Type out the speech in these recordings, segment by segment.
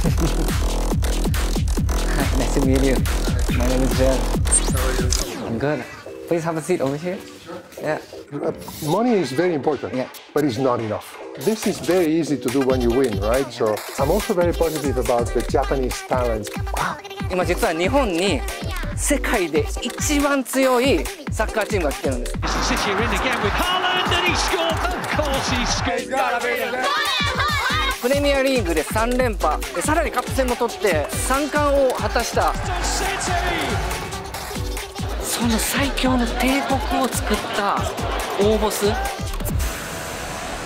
Hi, nice to meet you. My name is Jen. How are you? I'm good. Please have a seat over here. Yeah. Money is very important, Yeah. but it's not enough. This is very easy to do when you win, right? So I'm also very positive about the Japanese talent. 今実は日本に世界で一番強いサッカーチームが来てるんです。City are in again with Haaland and he scored. Of course he scored. プレミアリーグで3連覇、さらにカップ戦も取って3冠を果たしたその最強の帝国を作った大ボス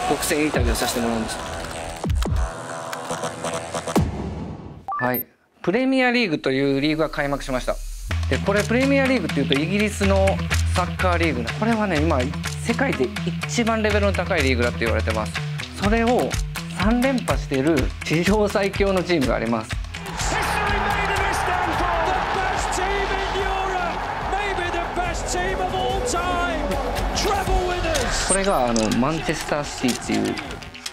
独占インタビューをさせてもらうんです。はい、プレミアリーグというリーグが開幕しました。でこれプレミアリーグっていうとイギリスのサッカーリーグこれはね今世界で一番レベルの高いリーグだって言われてます。それを3連覇している史上最強のチームがあります。これがマンチェスターシティっていう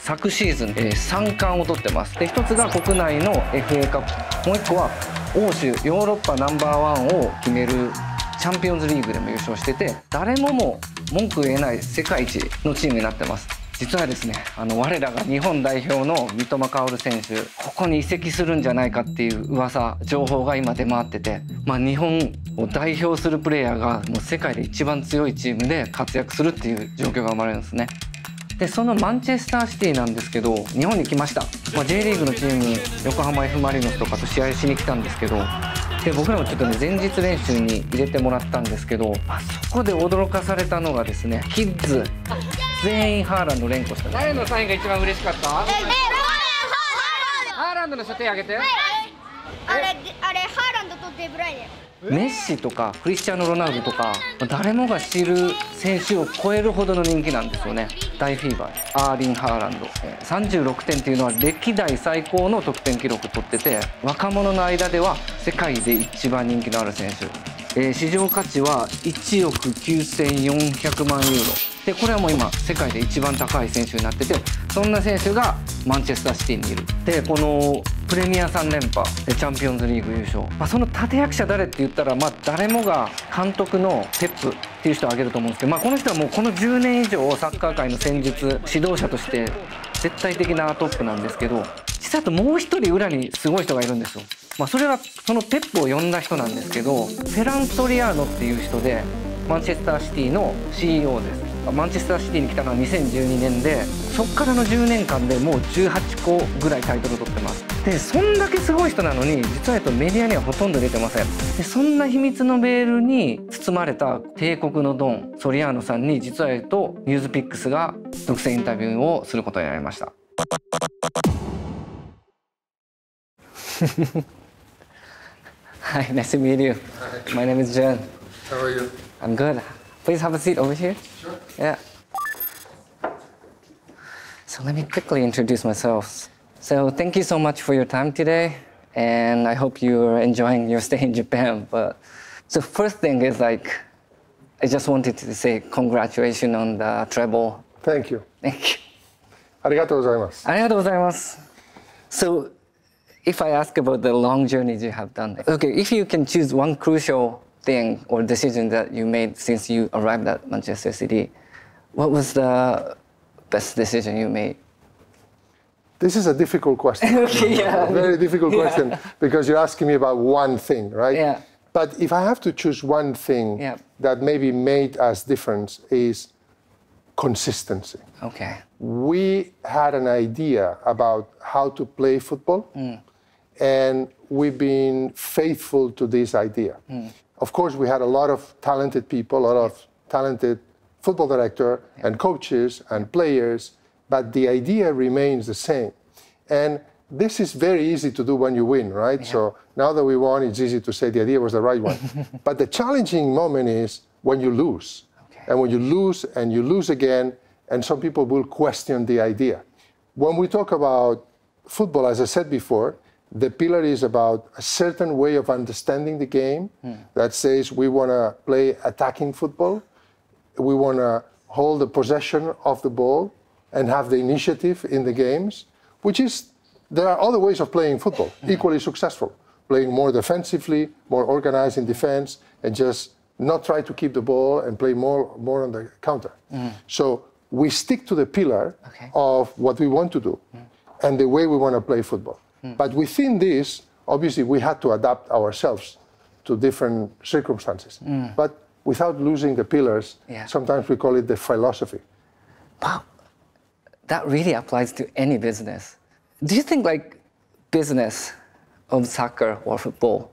昨シーズン3冠を取ってます。で1つが国内の FA カップ、もう1個は欧州ヨーロッパナンバー1を決めるチャンピオンズリーグでも優勝してて、誰も文句言えない世界一のチームになってます。実はですね我らが日本代表の三笘薫選手ここに移籍するんじゃないかっていう噂情報が今出回ってて、日本を代表するプレイヤーがもう世界で一番強いチームで活躍するっていう状況が生まれるんですね。でそのマンチェスターシティなんですけど日本に来ました。J リーグのチーム横浜 F ・マリノスとかと試合しに来たんですけど、で僕らもちょっとね前日練習に入れてもらったんですけど、そこで驚かされたのがですねキッズ全員ハーランド連呼した。誰のサインが一番嬉しかった？ハーランドの人手挙げて。あれハーランドとデブライネ。メッシとかクリスチャーノ・ロナウドとか誰もが知る選手を超えるほどの人気なんですよね。大フィーバー、アーリン・ハーランド36点っていうのは歴代最高の得点記録を取ってて、若者の間では世界で一番人気のある選手、市場価値は1億9400万ユーロで、これはもう今世界で一番高い選手になってて、そんな選手がマンチェスターシティにいる。でこのプレミア3連覇でチャンピオンズリーグ優勝、その立役者誰って言ったら、誰もが監督のペップっていう人を挙げると思うんですけど、この人はもうこの10年以上サッカー界の戦術指導者として絶対的なトップなんですけど、実はあともう一人裏にすごい人がいるんですよ。それはそのペップを呼んだ人なんですけど、フェラン・ソリアーノっていう人でマンチェスターシティの CEO です。マンチェスターシティに来たのは2012年で、そっからの10年間でもう18個ぐらいタイトルを取ってます。でそんだけすごい人なのに実はメディアにはほとんど出てません。でそんな秘密のベールに包まれた帝国のドンソリアーノさんに実はニュースピックスが独占インタビューをすることになりました。Hi, nice to meet you. My name is Jen. How are you? I'm good. Please have a seat over here. Sure. Yeah. So let me quickly introduce myself. So thank you so much for your time today, and I hope you're enjoying your stay in Japan. But the first thing is I just wanted to say congratulations on the treble. Thank you. Thank you. ありがとうございます。ありがとうございます。So if I ask about the long journeys you have done, okay, if you can choose one crucial thing or decision that you made since you arrived at Manchester City, what was the best decision you made? This is a difficult question. Okay, yeah. A very difficult question because you're asking me about one thing, right? Yeah. But if I have to choose one thing that maybe made us different is consistency. Okay. We had an idea about how to play football, and we've been faithful to this idea. Of course, we had a lot of talented people, a lot of talented football director and coaches and players, but the idea remains the same. And this is very easy to do when you win, right? Yeah. So now that we won, it's easy to say the idea was the right one. But the challenging moment is when you lose. Okay. And when you lose and you lose again, and some people will question the idea. When we talk about football, as I said before, the pillar is about a certain way of understanding the game that says we want to play attacking football. We want to hold the possession of the ball and have the initiative in the games, which is there are other ways of playing football, equally successful. Playing more defensively, more organized in defense, and just not try to keep the ball and play more on the counter. So we stick to the pillar of what we want to do and the way we want to play football. But within this, obviously, we had to adapt ourselves to different circumstances. But without losing the pillars, sometimes we call it the philosophy. Wow, that really applies to any business. Do you think like business of soccer or football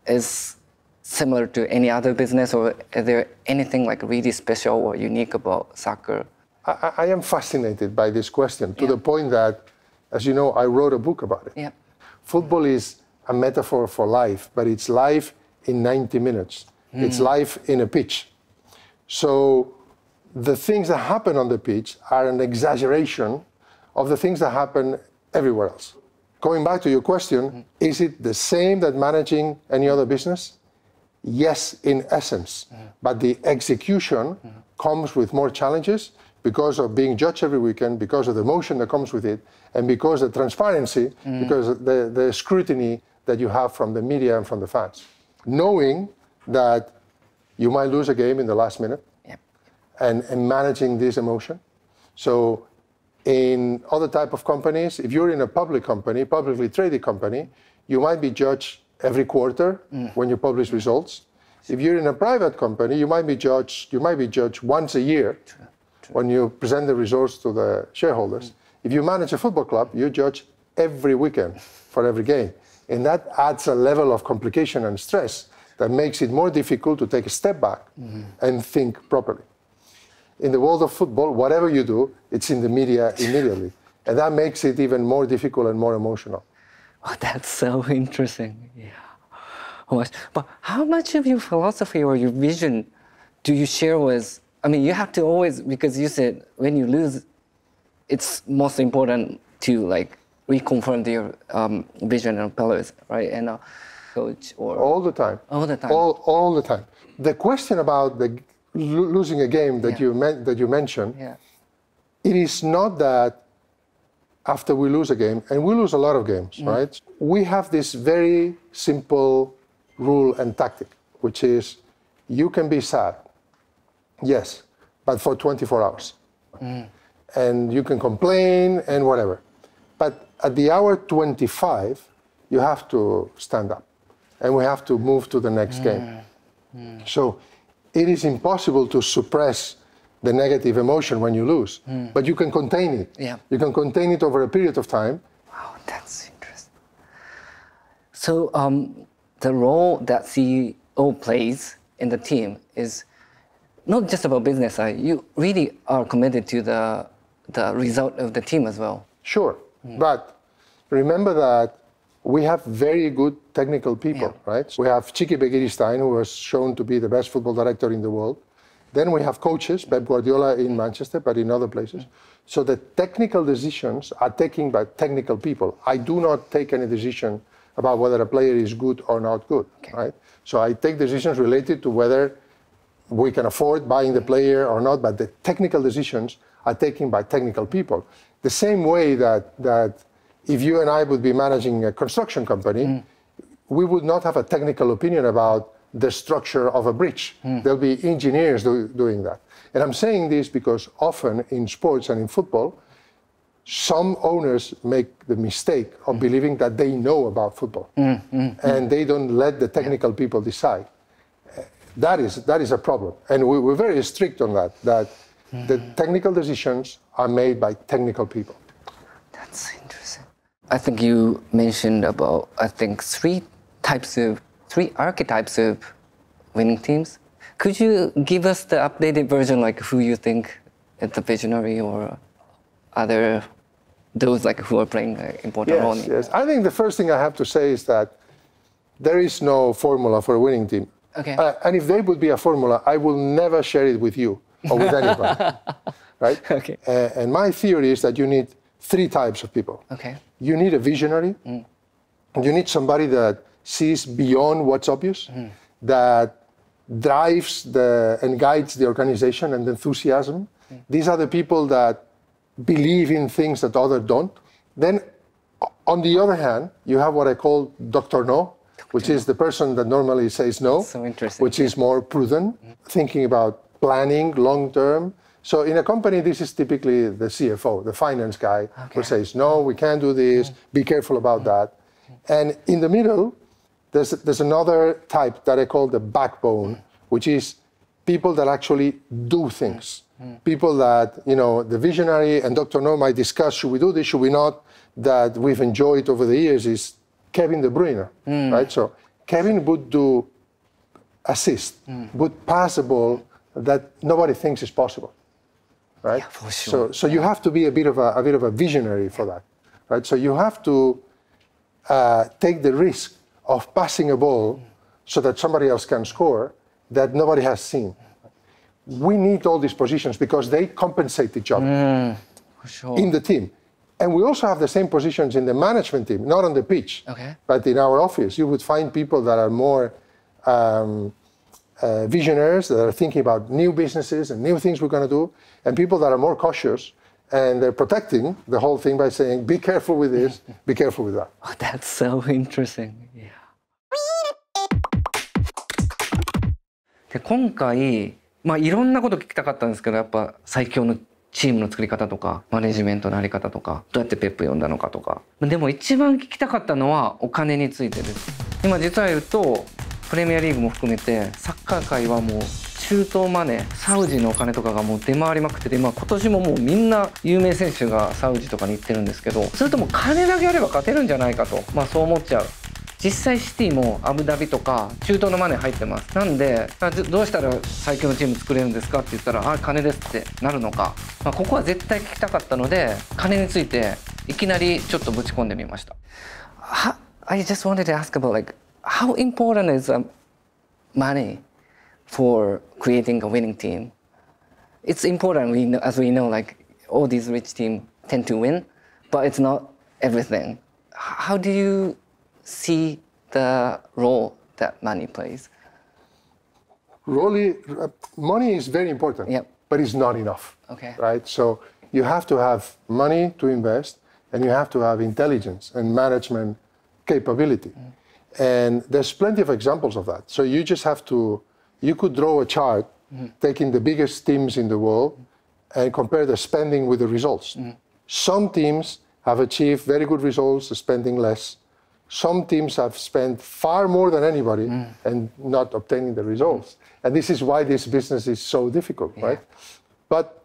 is similar to any other business, or is there anything like really special or unique about soccer? I am fascinated by this question to the point that, as you know, I wrote a book about it. Yeah. Football is a metaphor for life, but it's life in 90 minutes. It's life in a pitch. So the things that happen on the pitch are an exaggeration of the things that happen everywhere else. Going back to your question, is it the same that managing any other business? Yes, in essence. But the execution comes with more challenges because of being judged every weekend, because of the emotion that comes with it, and because of the transparency, because of the scrutiny that you have from the media and from the fans. Knowing that you might lose a game in the last minute, and managing this emotion. So in other type of companies, if you're in a public company, publicly traded company, you might be judged every quarter when you publish results. If you're in a private company, you might be judged once a year when you present the results to the shareholders. If you manage a football club, you judge every weekend for every game. And that adds a level of complication and stress that makes it more difficult to take a step back and think properly. In the world of football, whatever you do, it's in the media immediately. And that makes it even more difficult and more emotional. Oh, that's so interesting. Yeah. But how much of your philosophy or your vision do you share with, I mean, you have to always, because you said when you lose, it's most important to like reconfirm your vision and pillars, right? And coach or... All the time. All the time. All the time. The question about the losing a game that you mentioned, it is not that after we lose a game, and we lose a lot of games, right? We have this very simple rule and tactic, which is you can be sad, yes, but for 24 hours. And you can complain and whatever. But at the hour 25, you have to stand up, and we have to move to the next game. So it is impossible to suppress the negative emotion when you lose, but you can contain it. You can contain it over a period of time. Wow, that's interesting. So the role that CEO plays in the team is not just about business side. You really are committed to the result of the team as well. Sure, but remember that we have very good technical people, right? We have Chiqui Begiristain, who was shown to be the best football director in the world. Then we have coaches, Pep Guardiola in Manchester, but in other places. So the technical decisions are taken by technical people. I do not take any decision about whether a player is good or not good, right? So I take decisions related to whether we can afford buying the player or not, but the technical decisions are taken by technical people. The same way that if you and I would be managing a construction company, we would not have a technical opinion about the structure of a bridge. There'll be engineers doing that. And I'm saying this because often in sports and in football, some owners make the mistake of believing that they know about football, and they don't let the technical people decide. That is a problem. And we're very strict on that the technical decisions are made by technical people. That's interesting. I think you mentioned about, three archetypes of winning teams. Could you give us the updated version, like who you think is the visionary or other, those like who are playing an important role? Yes. I think the first thing I have to say is that there is no formula for a winning team. Okay. And if there would be a formula, I will never share it with you or with anybody, right? Okay. And my theory is that you need three types of people. Okay. You need a visionary. You need somebody that sees beyond what's obvious, that drives and guides the organization and the enthusiasm. These are the people that believe in things that others don't. Then On the other hand, you have what I call Dr. No, which is the person that normally says no, So interesting. which is more prudent, thinking about planning long term. So in a company, this is typically the CFO, the finance guy, who says, no, we can't do this, be careful about that. And in the middle, there's another type that I call the backbone, which is people that actually do things. People that, you know, the visionary and Dr. No might discuss, should we do this, should we not, that we've enjoyed over the years is Kevin De Bruyne, right? So Kevin would do assist, would pass a ball that nobody thinks is possible, right? Yeah, for sure. So you have to be a bit of a visionary for that, right? So you have to take the risk of passing a ball so that somebody else can score that nobody has seen. We need all these positions because they compensate each other For sure. in the team. And we also have the same positions in the management team, not on the pitch, Okay. but in our office. You would find people that are more visionaries, that are thinking about new businesses and new things we're going to do, and people that are more cautious, and they're protecting the whole thing by saying, be careful with this, be careful with that. Oh, that's so interesting. Yeah. で今回、いろんなこと聞きたかったんですけど、やっぱ最強のチームの作り方とかマネジメントのあり方とかどうやってペップ呼んだのかとか、でも一番聞きたかったのはお金についてです。今実は言うとプレミアリーグも含めてサッカー界はもう中東マネー、サウジのお金とかがもう出回りまくってて、今年ももうみんな有名選手がサウジとかに行ってるんですけど、それとも金だけあれば勝てるんじゃないかと、そう思っちゃう。実際シティもアブダビとか中東のマネー入ってます。なんでどうしたら最強のチーム作れるんですかって言ったら、金ですってなるのか、ここは絶対聞きたかったので、金についていきなりちょっとぶち込んでみました。I just wanted to ask about like how important is money for creating a winning team? It's important, as we know, like all these rich teams tend to win, but it's not everything. How do you see the role that money plays? Money is very important, Yep. but it's not enough, Okay. right? So you have to have money to invest, and you have to have intelligence and management capability. And there's plenty of examples of that. So you just have to, you could draw a chart taking the biggest teams in the world and compare the spending with the results. Some teams have achieved very good results spending less. Some teams have spent far more than anybody and not obtaining the results. And this is why this business is so difficult, right? But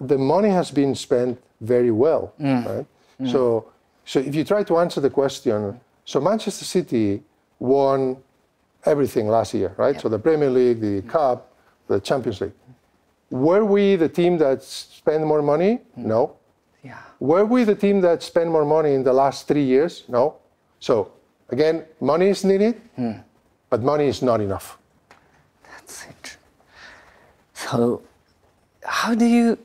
the money has been spent very well, right? So if you try to answer the question, so Manchester City won everything last year, right? So the Premier League, the Cup, the Champions League. Were we the team that spent more money? No. Yeah. Were we the team that spent more money in the last 3 years? No. So again, money is needed, but money is not enough. That's it. So how do you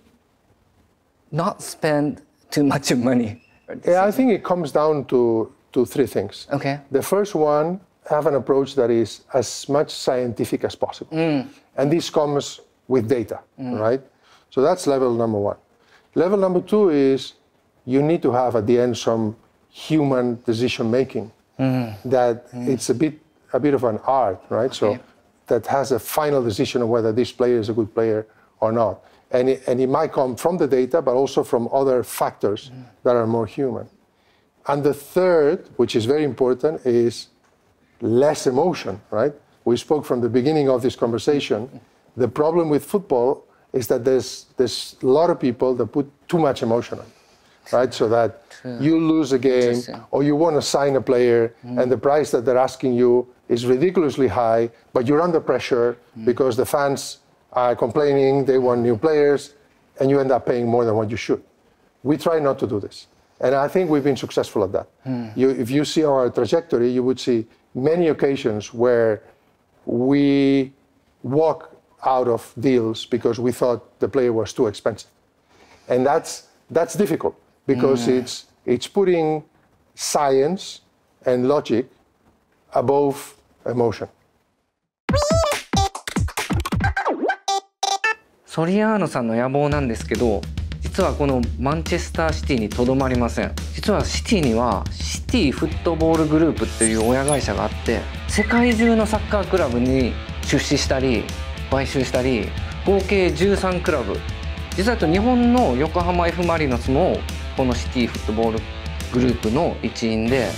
not spend too much money? Yeah, I think it comes down to three things. Okay. The first one, have an approach that is as much scientific as possible. And this comes with data, right? So that's level number one. Level number two is you need to have at the end some human decision making. That it's a bit of an art, right? So that has a final decision of whether this player is a good player or not. And it might come from the data, but also from other factors that are more human. And the third, which is very important, is less emotion, right? We spoke from the beginning of this conversation. The problem with football is that there's a lot of people that put too much emotion on it, right? So that you lose a game or you want to sign a player and the price that they're asking you is ridiculously high, but you're under pressure because the fans are complaining, they want new players, and you end up paying more than what you should. We try not to do this. And I think we've been successful at that. If you see our trajectory, you would see many occasions where we walk out of deals because we thought the player was too expensive. And that's difficult because it's putting science and logic above emotion. ソリアーノさんの野望なんですけど、実実はこのマンチェスターシティにとどまりません。実はシティにはシティフットボールグループっていう親会社があって、世界中のサッカークラブに出資したり買収したり、合計13クラブ、実は日本の横浜 F マリノスもこのシティフットボールグループの一員で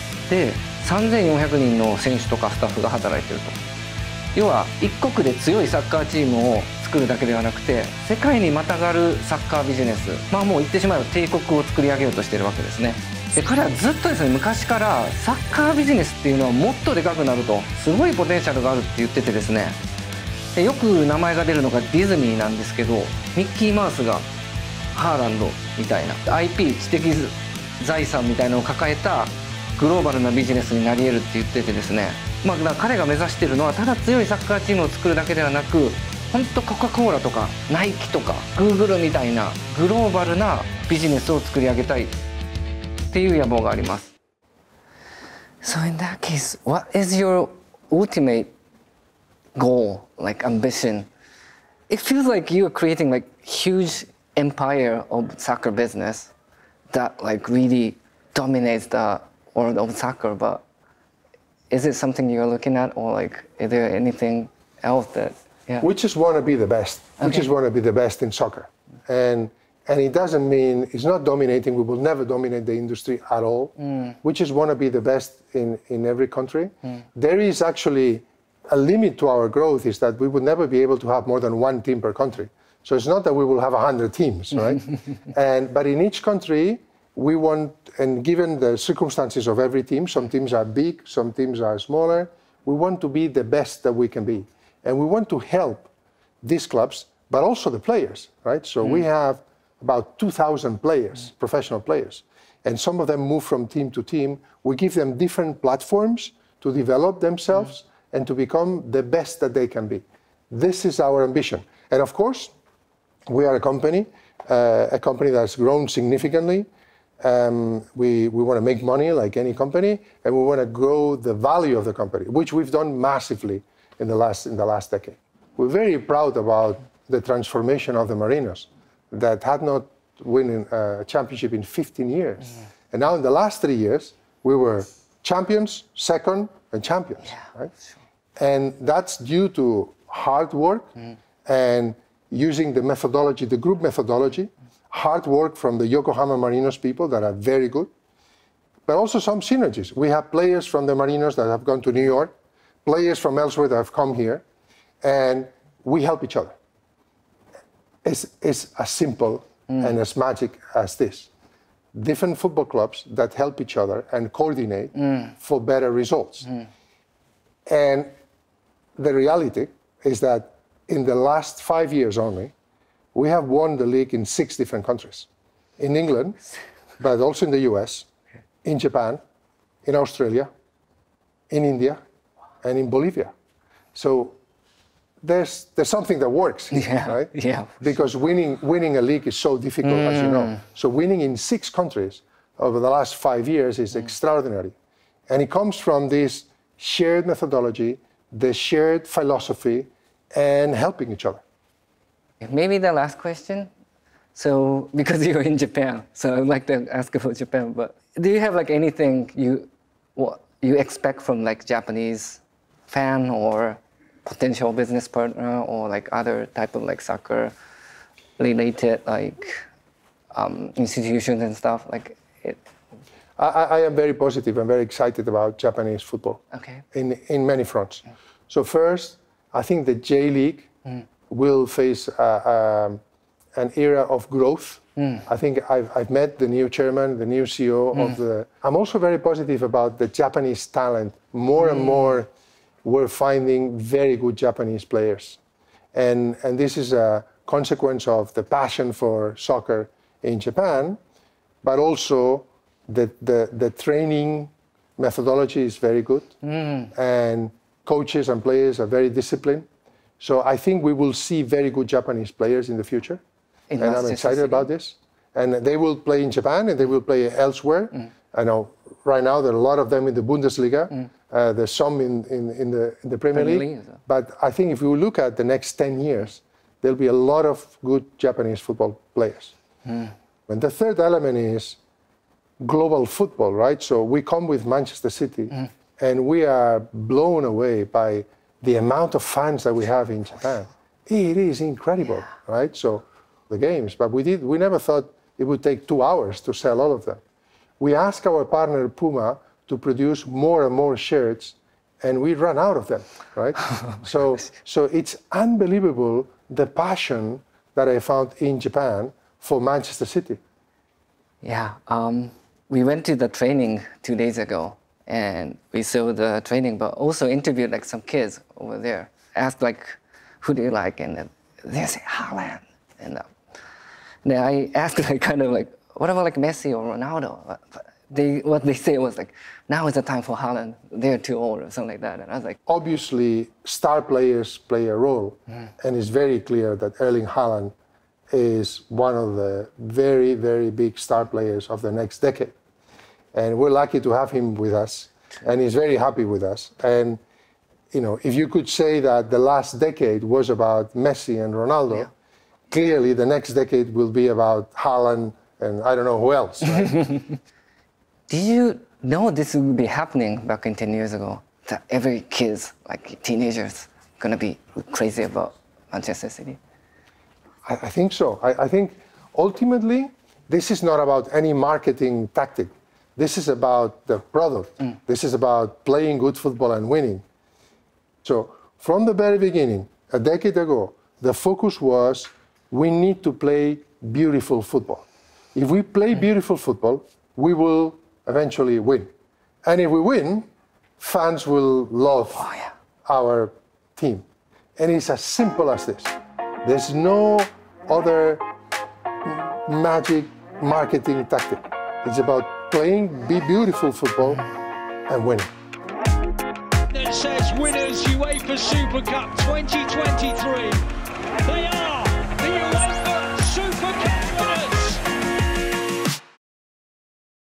3400人の選手とかスタッフが働いてると。要は一国で強いサッカーチームを作るだけではなくて、世界にまたがるサッカービジネス、もう言ってしまえば帝国を作り上げようとしてるわけですね。で彼はずっとですね、昔からサッカービジネスっていうのはもっとでかくなると、すごいポテンシャルがあるって言っててですね、でよく名前が出るのがディズニーなんですけど、ミッキーマウスがハーランドみたいな IP 知的財産みたいなのを抱えたグローバルなビジネスになり得るって言っててですね、だから彼が目指しているのはただ強いサッカーチームを作るだけではなく、本当コカ・コーラとかナイキとかグーグルみたいなグローバルなビジネスを作り上げたいっていう野望があります。So in that case, what is your ultimate goal, like ambition? It feels like you are creating like huge empire of soccer business that like really dominates the world of soccer, but is it something you're looking at, or like is there anything else that We just want to be the best. Okay. We just want to be the best in soccer. And it doesn't mean it's not dominating. We will never dominate the industry at all. We just want to be the best in every country. There is actually a limit to our growth, is that we would never be able to have more than one team per country. So it's not that we will have 100 teams, right? But in each country, we want, and given the circumstances of every team, some teams are big, some teams are smaller, we want to be the best that we can be. And we want to help these clubs, but also the players, right? So we have about 2,000 players, professional players, and some of them move from team to team. We give them different platforms to develop themselves and to become the best that they can be. This is our ambition. And of course, we are a company that's grown significantly. We want to make money like any company, and we want to grow the value of the company, which we've done massively in the last decade. We're very proud about the transformation of the Marinos that had not won a championship in 15 years. And now in the last 3 years, we were champions, second, and champions. Right? And that's due to hard work and using the methodology, the group methodology, hard work from the Yokohama Marinos people that are very good, but also some synergies. We have players from the Marinos that have gone to New York, players from elsewhere that have come here, and we help each other. It's as simple and as magic as this. Different football clubs that help each other and coordinate for better results. And the reality is that in the last 5 years only, we have won the league in 6 different countries. In England, but also in the US, in Japan, in Australia, in India, and in Bolivia. So there's something that works, right? Yeah. Because winning a league is so difficult, as you know. So winning in 6 countries over the last 5 years is extraordinary. And it comes from this shared methodology, the shared philosophy, and helping each other. Maybe the last question. So, because you're in Japan, so I'd like to ask about Japan. But do you have like anything you expect from like Japanese fan or potential business partner, or like other type of like soccer related like institutions and stuff like it? I am very positive and very excited about Japanese football. Okay. In many fronts. So first, I think the J League will face an era of growth. I think I've met the new chairman, the new CEO of the... I'm also very positive about the Japanese talent. More and more, we're finding very good Japanese players. And this is a consequence of the passion for soccer in Japan, but also the training methodology is very good. And coaches and players are very disciplined. So I think we will see very good Japanese players in the future. And I'm excited about this. And they will play in Japan and they will play elsewhere. I know right now there are a lot of them in the Bundesliga. There's some in the Premier League. But I think if you look at the next 10 years, there'll be a lot of good Japanese football players. And the third element is global football, right? So we come with Manchester City, and we are blown away by the amount of fans that we have in Japan. It is incredible, right? So the games, but we never thought it would take 2 hours to sell all of them. We asked our partner Puma to produce more and more shirts, and we ran out of them, right? So it's unbelievable the passion that I found in Japan for Manchester City. Yeah, we went to the training 2 days ago, and we saw the training, but also interviewed like some kids over there. Asked like, who do you like? And they say Haaland. And then I asked like kind of like, what about like Messi or Ronaldo? What they say was like, now is the time for Haaland. They're too old or something like that. And I was like, obviously, star players play a role, and it's very clear that Erling Haaland is one of the very, very big star players of the next decade. And we're lucky to have him with us, and he's very happy with us. And, you know, if you could say that the last decade was about Messi and Ronaldo, clearly the next decade will be about Haaland and I don't know who else, right? did you know this would be happening back in 10 years ago? That every kids, like teenagers, gonna be crazy about Manchester City? I think so. I think ultimately, this is not about any marketing tactic. This is about the product. This is about playing good football and winning. So from the very beginning, a decade ago, the focus was we need to play beautiful football. If we play beautiful football, we will eventually win. And if we win, fans will love our team. And it's as simple as this. There's no other magic marketing tactic. It's about playing beautiful football and winning. That says winners UEFA Super Cup 2023.